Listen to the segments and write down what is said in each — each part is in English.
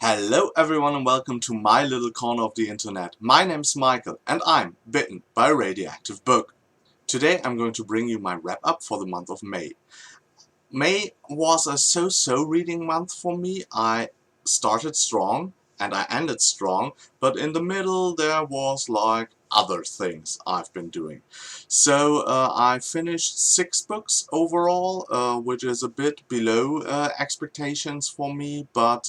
Hello everyone and welcome to my little corner of the internet. My name's Michael and I'm bitten by a radioactive bug. Today I'm going to bring you my wrap up for the month of May. May was a so-so reading month for me. I started strong and I ended strong, but in the middle there was like other things I've been doing. So I finished 6 books overall, which is a bit below expectations for me, but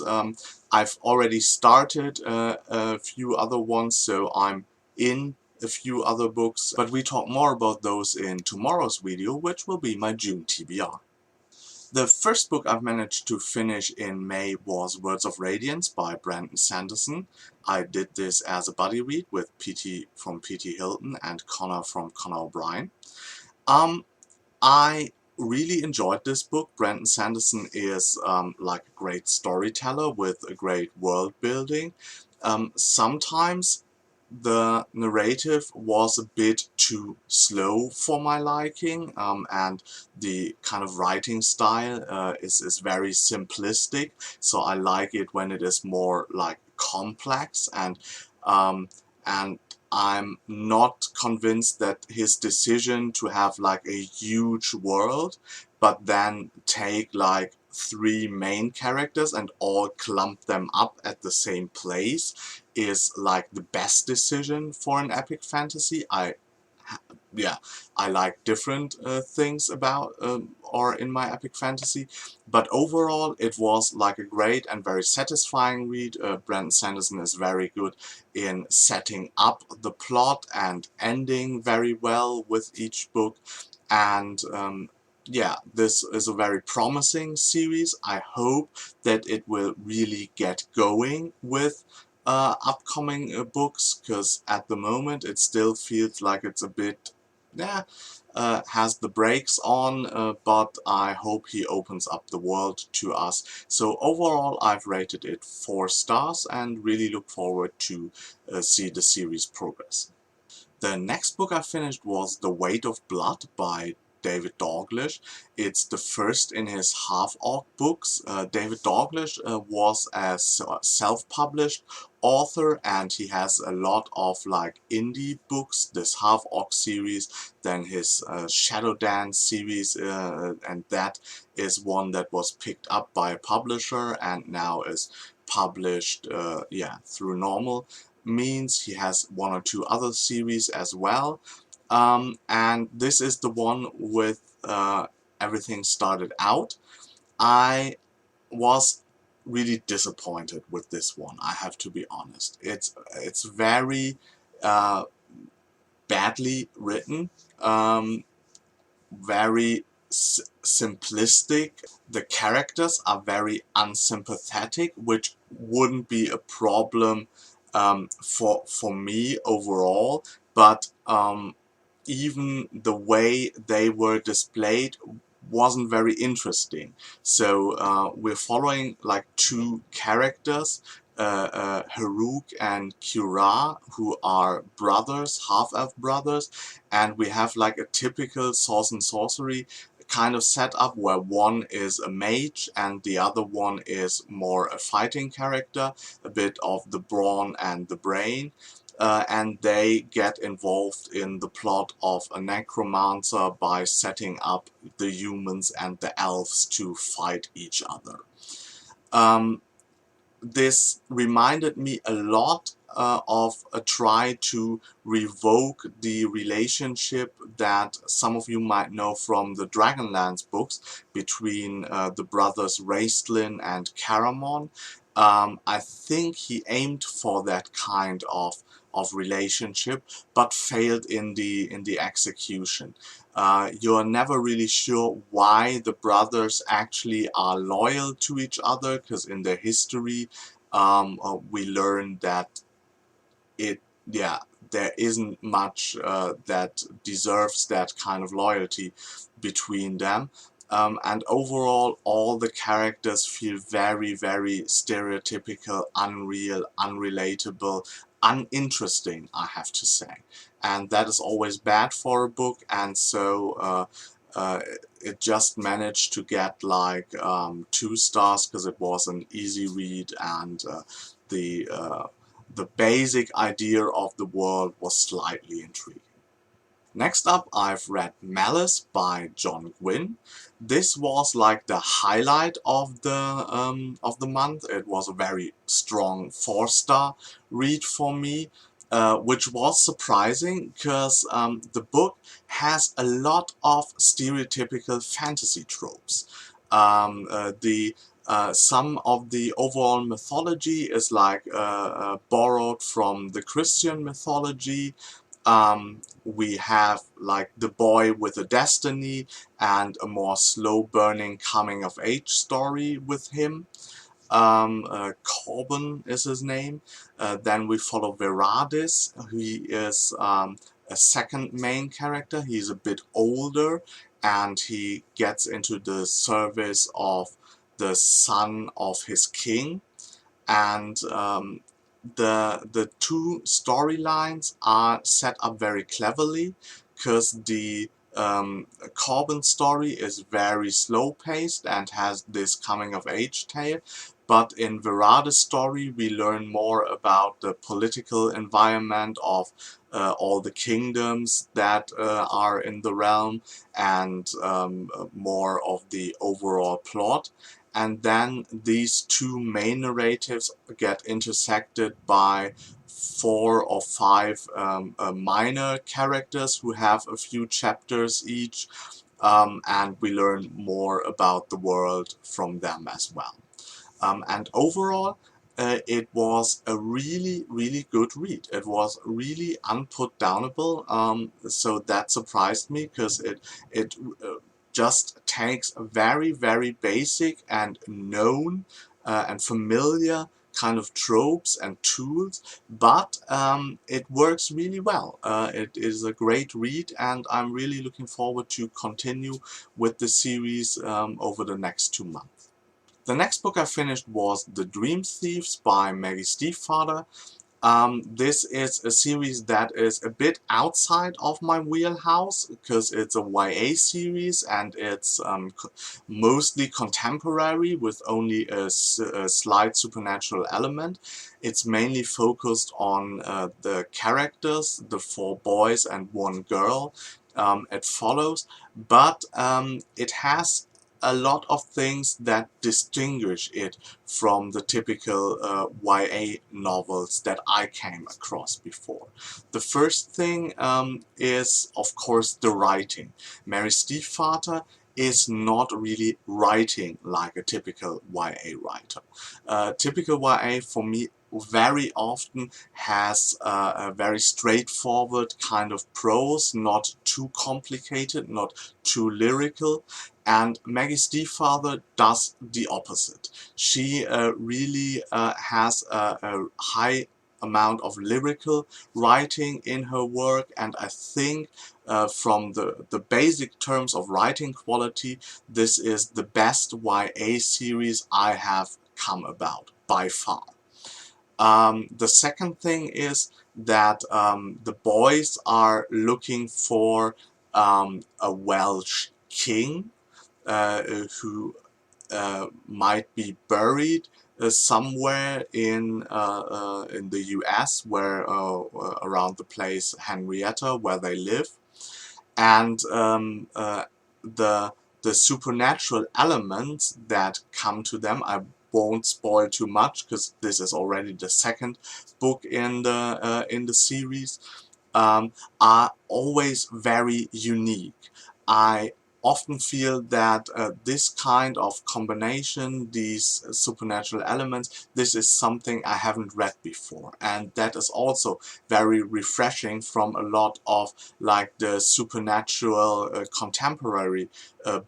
I've already started a few other ones, so I'm in a few other books, but we talk more about those in tomorrow's video, which will be my June TBR. The first book I've managed to finish in May was Words of Radiance by Brandon Sanderson. I did this as a buddy read with PT from PT Hilton and Connor from Connor O'Brien. I really enjoyed this book. Brandon Sanderson is like a great storyteller with a great world building. Sometimes the narrative was a bit too slow for my liking, and the kind of writing style is very simplistic, so I like it when it is more like complex, um, and I'm not convinced that his decision to have like a huge world but then take like 3 main characters and all clump them up at the same place is like the best decision for an epic fantasy. Yeah, I like different things about or in my epic fantasy, but overall it was like a great and very satisfying read. Brandon Sanderson is very good in setting up the plot and ending very well with each book, and yeah, this is a very promising series. I hope that it will really get going with upcoming books, because at the moment it still feels like it's a bit, yeah, has the brakes on, but I hope he opens up the world to us. So overall I've rated it 4 stars and really look forward to see the series progress. The next book I finished was The Weight of Blood by David Dalglish. It's the first in his half-orc books. David Dalglish was a self-published author, and he has a lot of like indie books, this half-orc series, then his Shadow Dance series, and that is one that was picked up by a publisher and now is published yeah, through normal means. He has 1 or 2 other series as well, and this is the one with Everything Started Out. I was really disappointed with this one, I have to be honest. It's very uh, badly written, very simplistic. The characters are very unsympathetic, which wouldn't be a problem for me overall, but even the way they were displayed wasn't very interesting. So we're following like 2 characters, Haruk and Kira, who are brothers, half-elf brothers, and we have like a typical Sword and Sorcery kind of setup where one is a mage and the other one is more a fighting character, a bit of the brawn and the brain. And they get involved in the plot of a necromancer by setting up the humans and the elves to fight each other. Um, this reminded me a lot of a try to revoke the relationship that some of you might know from the Dragonlance books between the brothers Raistlin and Caramon. I think he aimed for that kind of relationship, but failed in the execution. You're never really sure why the brothers actually are loyal to each other, because in their history we learn that yeah, there isn't much that deserves that kind of loyalty between them. And overall, all the characters feel very, very stereotypical, unreal, unrelatable, uninteresting, I have to say. And that is always bad for a book, and so uh, it just managed to get like 2 stars because it was an easy read, and the uh, the basic idea of the world was slightly intriguing. Next up, I've read Malice by John Gwynne. This was like the highlight of the month. It was a very strong 4-star read for me, which was surprising because the book has a lot of stereotypical fantasy tropes. The Some of the overall mythology is like borrowed from the Christian mythology. We have like the boy with a destiny and a more slow burning coming of age story with him. Corbin is his name. Then we follow Veradis. He is a second main character. He's a bit older, and he gets into the service of the son of his king. And the two storylines are set up very cleverly, because the Corbin story is very slow paced and has this coming of age tale, but in Verada's story we learn more about the political environment of all the kingdoms that are in the realm, and more of the overall plot. And then these two main narratives get intersected by 4 or 5 minor characters who have a few chapters each, and we learn more about the world from them as well. And overall, it was a really, really good read. It was really unputdownable, so that surprised me, because it just takes very, very basic and known and familiar kind of tropes and tools, but it works really well. It is a great read, and I'm really looking forward to continue with the series over the next 2 months. The next book I finished was The Dream Thieves by Maggie Stiefvater. This is a series that is a bit outside of my wheelhouse, because it's a YA series, and it's mostly contemporary with only a slight supernatural element. It's mainly focused on the characters, the 4 boys and 1 girl it follows, but it has a lot of things that distinguish it from the typical YA novels that I came across before. The first thing is, of course, the writing. Mary Stiefvater is not really writing like a typical YA writer. Typical YA for me very often has a very straightforward kind of prose, not too complicated, not too lyrical, and Maggie Stiefvater does the opposite. She really has a high amount of lyrical writing in her work, and I think from the basic terms of writing quality, this is the best YA series I have come about by far. The second thing is that the boys are looking for a Welsh king who might be buried somewhere in the US, where around the place Henrietta, where they live, and the supernatural elements that come to them. I won't spoil too much, because this is already the second book in the series. Are always very unique. I often feel that this kind of combination, these supernatural elements, this is something I haven't read before, and that is also very refreshing from a lot of like the supernatural contemporary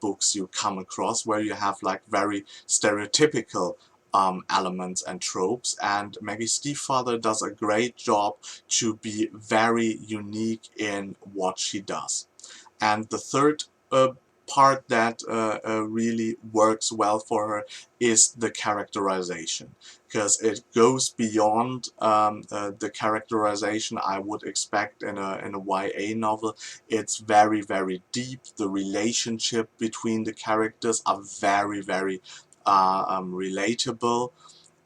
books you come across, where you have like very stereotypical elements and tropes, and Maggie Stiefvater does a great job to be very unique in what she does. And the third part that really works well for her is the characterization, because it goes beyond the characterization I would expect in a YA novel. It's very, very deep. The relationship between the characters are very, very relatable.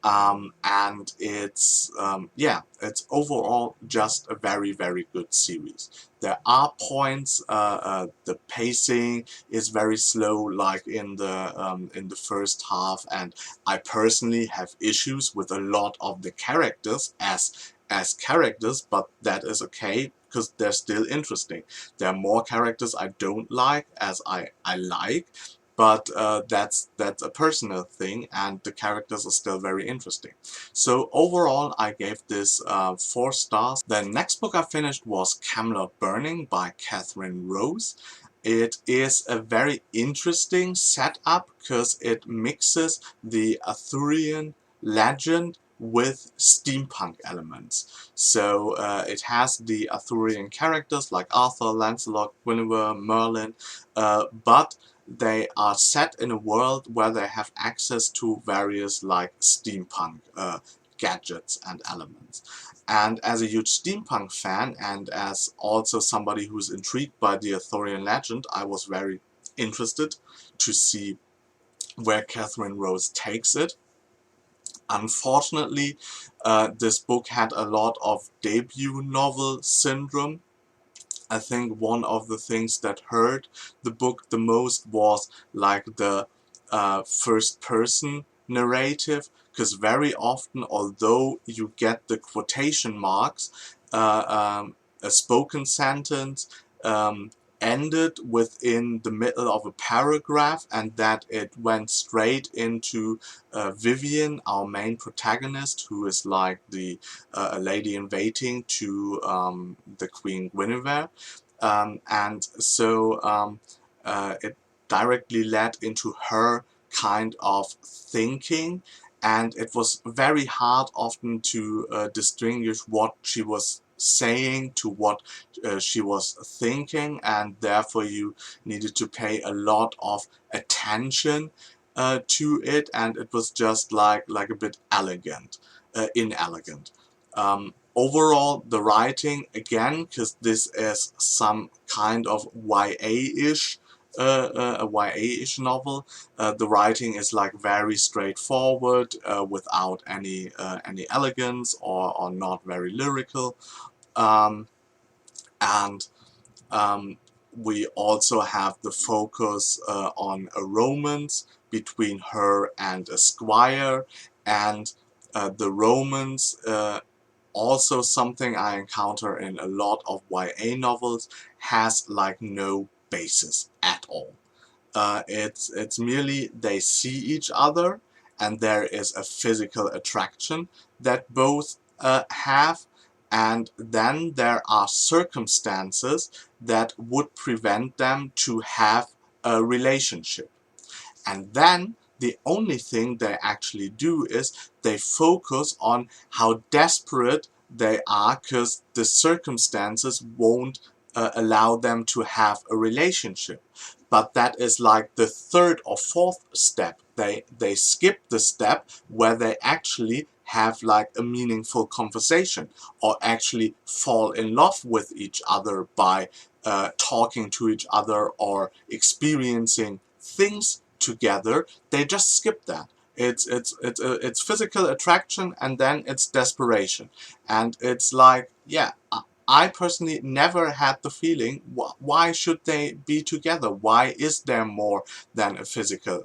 And it's yeah, it's overall just a very, very good series. There are points, the pacing is very slow, like in the first half, and I personally have issues with a lot of the characters as characters, but that is okay because they're still interesting. There are more characters I don't like as I like, but that's a personal thing, and the characters are still very interesting. So overall, I gave this 4 stars. The next book I finished was Camelot Burning by Catherine Rose. It is a very interesting setup because it mixes the Arthurian legend with steampunk elements. So it has the Arthurian characters like Arthur, Lancelot, Guinevere, Merlin, but they are set in a world where they have access to various like steampunk gadgets and elements. And as a huge steampunk fan, and as also somebody who's intrigued by the Arthurian legend, I was very interested to see where Catherine Rose takes it. Unfortunately, this book had a lot of debut novel syndrome. I think one of the things that hurt the book the most was like the first person narrative, because very often, although you get the quotation marks, a spoken sentence um, ended within the middle of a paragraph, and that it went straight into Vivian, our main protagonist, who is like the a lady in waiting to the Queen Guinevere, and so it directly led into her kind of thinking, and it was very hard often to distinguish what she was saying to what she was thinking, and therefore you needed to pay a lot of attention to it, and it was just like a bit inelegant. Overall, the writing, again, because this is some kind of YA-ish, a YA-ish novel, the writing is like very straightforward, without any elegance, or not very lyrical, um, and we also have the focus on a romance between her and a squire, and the romance, also something I encounter in a lot of YA novels, has like no basis at all. It's merely they see each other, and there is a physical attraction that both have, and then there are circumstances that would prevent them to have a relationship. And then the only thing they actually do is they focus on how desperate they are because the circumstances won't allow them to have a relationship. But that is like the third or fourth step. They skip the step where they actually have like a meaningful conversation, or actually fall in love with each other by talking to each other or experiencing things together. They just skip that. It's physical attraction, and then it's desperation, and it's like, yeah, I personally never had the feeling, why should they be together? Why is there more than a physical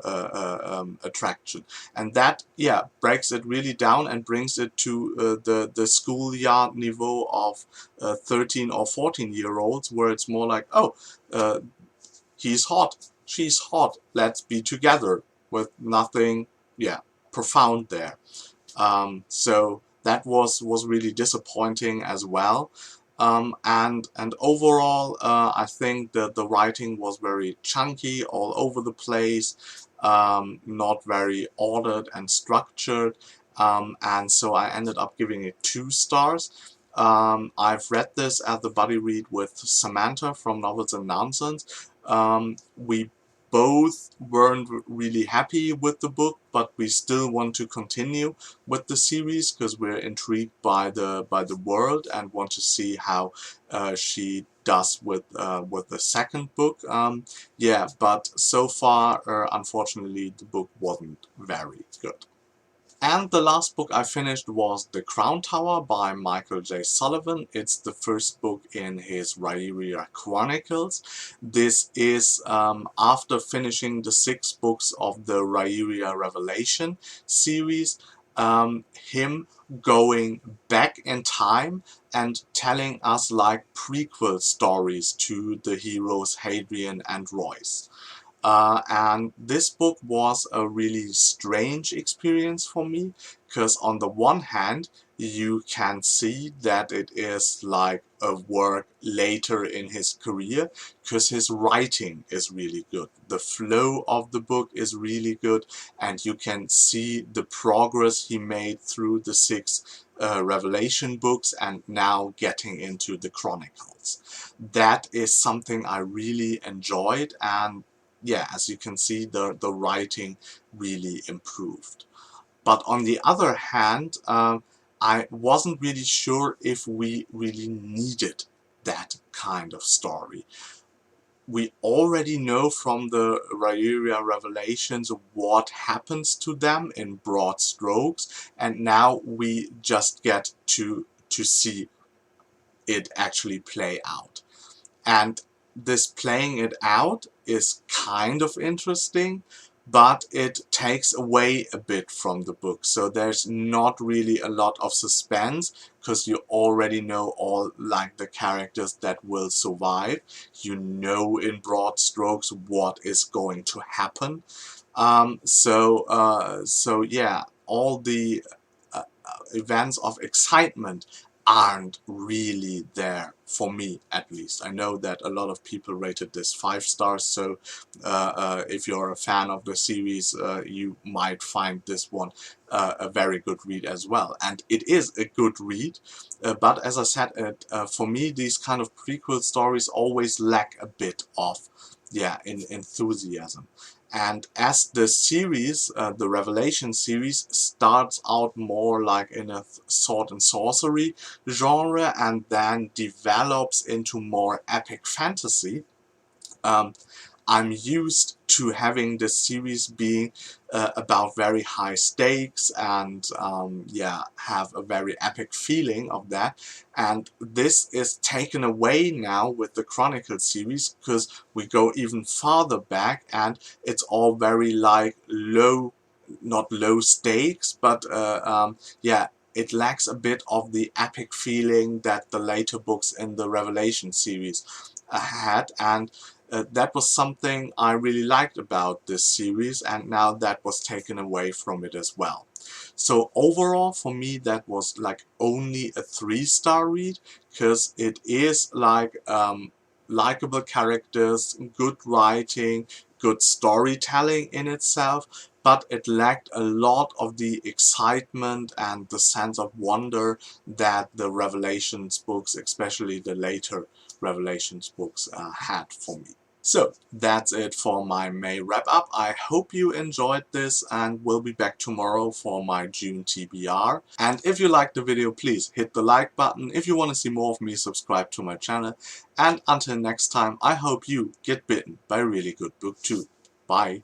attraction? And that, yeah, breaks it really down and brings it to the schoolyard niveau of 13 or 14-year-olds, where it's more like, oh, he's hot, she's hot, let's be together, with nothing, yeah, profound there. So that was really disappointing as well. And overall, I think that the writing was very chunky, all over the place, not very ordered and structured, and so I ended up giving it 2 stars. I've read this at the buddy read with Samantha from Novels and Nonsense. We both weren't really happy with the book, but we still want to continue with the series because we're intrigued by the world and want to see how she does with the second book. Yeah, but so far, unfortunately, the book wasn't very good. And the last book I finished was The Crown Tower by Michael J. Sullivan. It's the first book in his Rhaenyra Chronicles. This is after finishing the 6 books of the Rhaenyra Revelation series, him going back in time and telling us like prequel stories to the heroes Hadrian and Royce. And this book was a really strange experience for me, because on the one hand you can see that it is like a work later in his career, because his writing is really good, the flow of the book is really good, and you can see the progress he made through the 6 Revelation books and now getting into the Chronicles. That is something I really enjoyed, and yeah, as you can see, the writing really improved. But on the other hand, I wasn't really sure if we really needed that kind of story. We already know from the Rhaenyra Revelations what happens to them in broad strokes, and now we just get to see it actually play out. And this playing it out is kind of interesting, but it takes away a bit from the book. So there's not really a lot of suspense, because you already know all like the characters that will survive. You know in broad strokes what is going to happen. So yeah, all the events of excitement aren't really there, for me at least. I know that a lot of people rated this 5 stars, so if you're a fan of the series, you might find this one a very good read as well. And it is a good read, but as I said, for me these kind of prequel stories always lack a bit of, yeah, in enthusiasm. And as the series, the Revelation series, starts out more like in a sword and sorcery genre and then develops into more epic fantasy, um, I'm used to having this series being about very high stakes and yeah, have a very epic feeling of that. And this is taken away now with the Chronicle series, because we go even farther back and it's all very like low, not low stakes, but yeah, it lacks a bit of the epic feeling that the later books in the Revelation series had. And that was something I really liked about this series, and now that was taken away from it as well. So overall for me that was like only a 3-star read, because it is like likable characters, good writing, good storytelling in itself, but it lacked a lot of the excitement and the sense of wonder that the Revelations books, especially the later Revelations books, had for me. So that's it for my May wrap up. I hope you enjoyed this, and we'll be back tomorrow for my June TBR. And if you liked the video, please hit the like button. If you want to see more of me, subscribe to my channel. And until next time, I hope you get bitten by a really good book too. Bye.